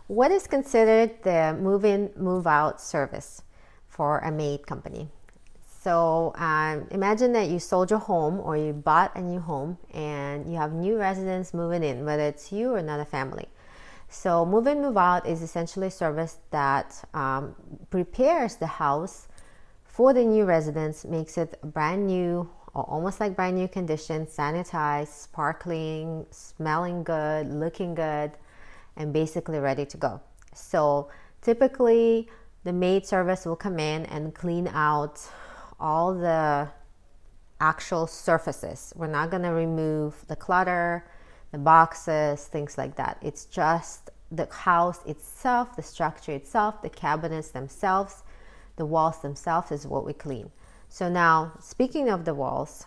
What is considered the move-in, move-out service for a maid company? So imagine that you sold your home or you bought a new home and you have new residents moving in, whether it's you or another family. So move in, move out is essentially a service that prepares the house for the new residents, makes it brand new or almost like brand new condition, sanitized, sparkling, smelling good, looking good, and basically ready to go. So typically the maid service will come in and clean out all the actual surfaces. We're not going to remove the clutter, the boxes, things like that. It's just the house itself, the structure itself, the cabinets themselves, the walls themselves is what we clean. So now, speaking of the walls,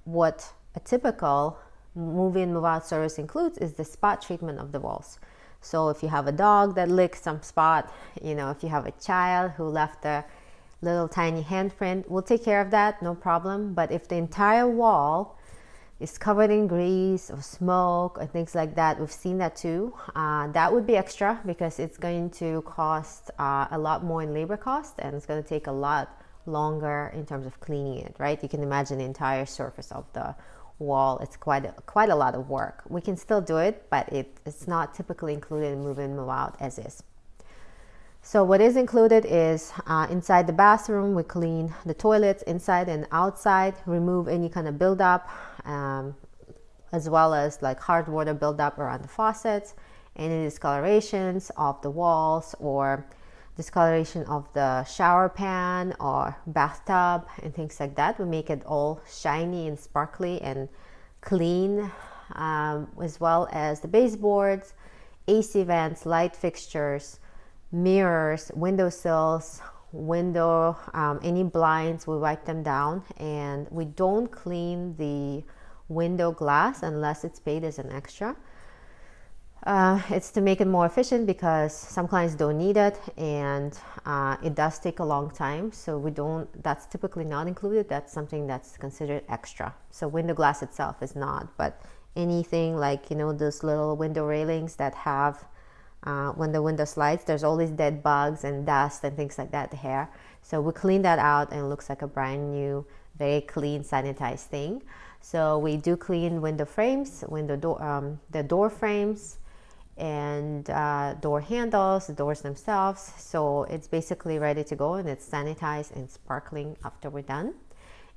what a typical move-in, move-out service includes is the spot treatment of the walls. So if you have a dog that licked some spot, if you have a child who left a little tiny handprint, we'll take care of that, no problem. But if the entire wall is covered in grease or smoke or things like that, we've seen that too. That would be extra because it's going to cost a lot more in labor cost, and it's going to take a lot longer in terms of cleaning it, right? You can imagine the entire surface of the wall. It's quite a lot of work. We can still do it, but it's not typically included in move in, move out as is. So what is included is inside the bathroom, we clean the toilets inside and outside, remove any kind of buildup, as well as like hard water buildup around the faucets, any discolorations of the walls or discoloration of the shower pan or bathtub and things like that. We make it all shiny and sparkly and clean, as well as the baseboards, AC vents, light fixtures, mirrors, windowsills, any blinds, we wipe them down, and we don't clean the window glass unless it's paid as an extra. It's to make it more efficient because some clients don't need it, and it does take a long time, so that's typically not included. That's something that's considered extra. So window glass itself is not, but anything like those little window railings that have when the window slides, there's all these dead bugs and dust and things like that there. So we clean that out and it looks like a brand new, very clean, sanitized thing. So we do clean window frames, the door frames, and door handles, the doors themselves. So it's basically ready to go and it's sanitized and sparkling after we're done.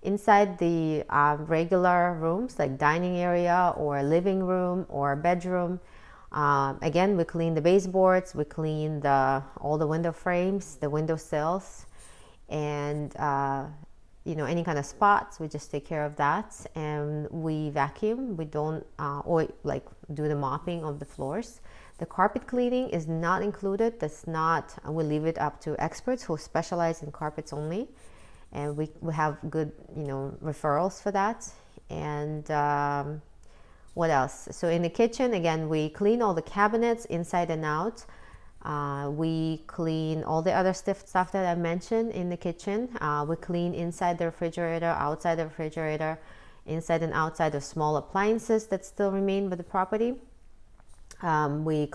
Inside the regular rooms like dining area or living room or bedroom, again, we clean the baseboards, we clean all the window frames, the window sills, and any kind of spots, we just take care of that. And we vacuum. We don't or like do the mopping of the floors. The carpet cleaning is not included. We leave it up to experts who specialize in carpets only, and we have good referrals for that. And what else? So in the kitchen, again, we clean all the cabinets inside and out. We clean all the other stuff that I mentioned in the kitchen. We clean inside the refrigerator, outside the refrigerator, inside and outside of small appliances that still remain with the property. We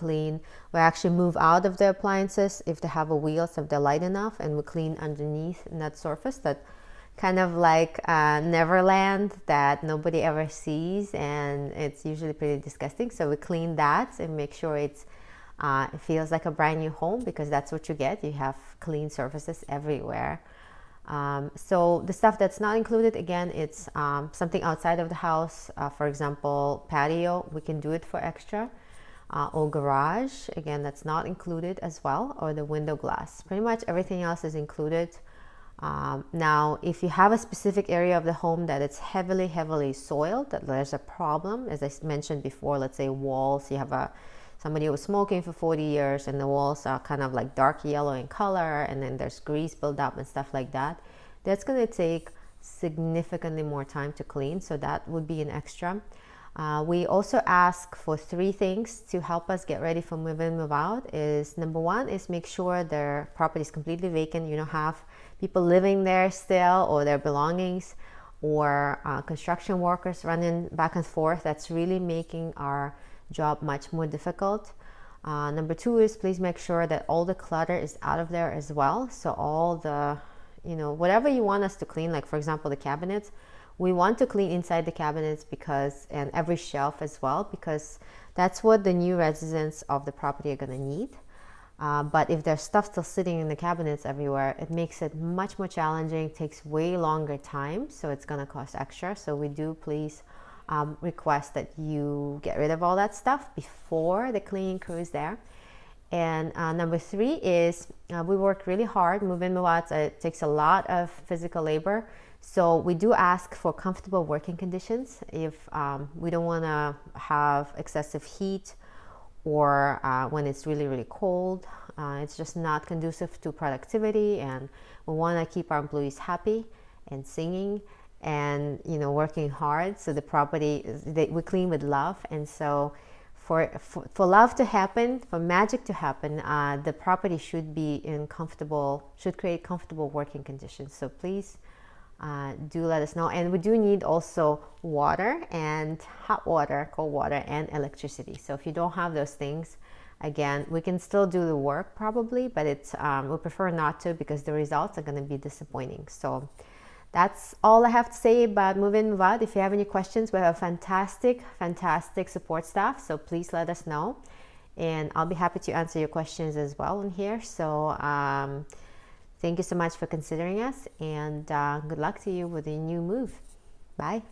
actually move out of the appliances if they have a wheels, if they're light enough, and we clean underneath in that surface that kind of like Neverland that nobody ever sees, and it's usually pretty disgusting. So we clean that and make sure it feels like a brand new home, because that's what you get. You have clean surfaces everywhere. So the stuff that's not included, again, it's something outside of the house. For example, patio, we can do it for extra. Or garage, again, that's not included as well. Or the window glass. Pretty much everything else is included. Now, if you have a specific area of the home that it's heavily soiled, that there's a problem, as I mentioned before, let's say walls, you have somebody who was smoking for 40 years and the walls are kind of like dark yellow in color, and then there's grease buildup and stuff like that, that's going to take significantly more time to clean, so that would be an extra. We also ask for 3 things to help us get ready for move in, move out. Is number 1 is make sure their property is completely vacant. You don't have people living there still, or their belongings, or construction workers running back and forth. That's really making our job much more difficult. Number two is please make sure that all the clutter is out of there as well. So all the, whatever you want us to clean, like for example, the cabinets, we want to clean inside the cabinets and every shelf as well, because that's what the new residents of the property are going to need. But if there's stuff still sitting in the cabinets everywhere, it makes it much more challenging, takes way longer time, so it's going to cost extra. So we do please request that you get rid of all that stuff before the cleaning crew is there. And number three is we work really hard, move in, move out. It takes a lot of physical labor. So we do ask for comfortable working conditions. If we don't want to have excessive heat, or when it's really, really cold, it's just not conducive to productivity, and we want to keep our employees happy and singing and working hard. So the property, we clean with love, and so for love to happen, for magic to happen, the property should create comfortable working conditions. So please do let us know. And we do need also water and hot water, cold water, and electricity. So if you don't have those things, again, we can still do the work probably, but we prefer not to, because the results are going to be disappointing. So that's all I have to say about Move In, Move Out. If you have any questions, we have a fantastic support staff, so please let us know, and I'll be happy to answer your questions as well in here. So thank you so much for considering us, and good luck to you with your new move. Bye.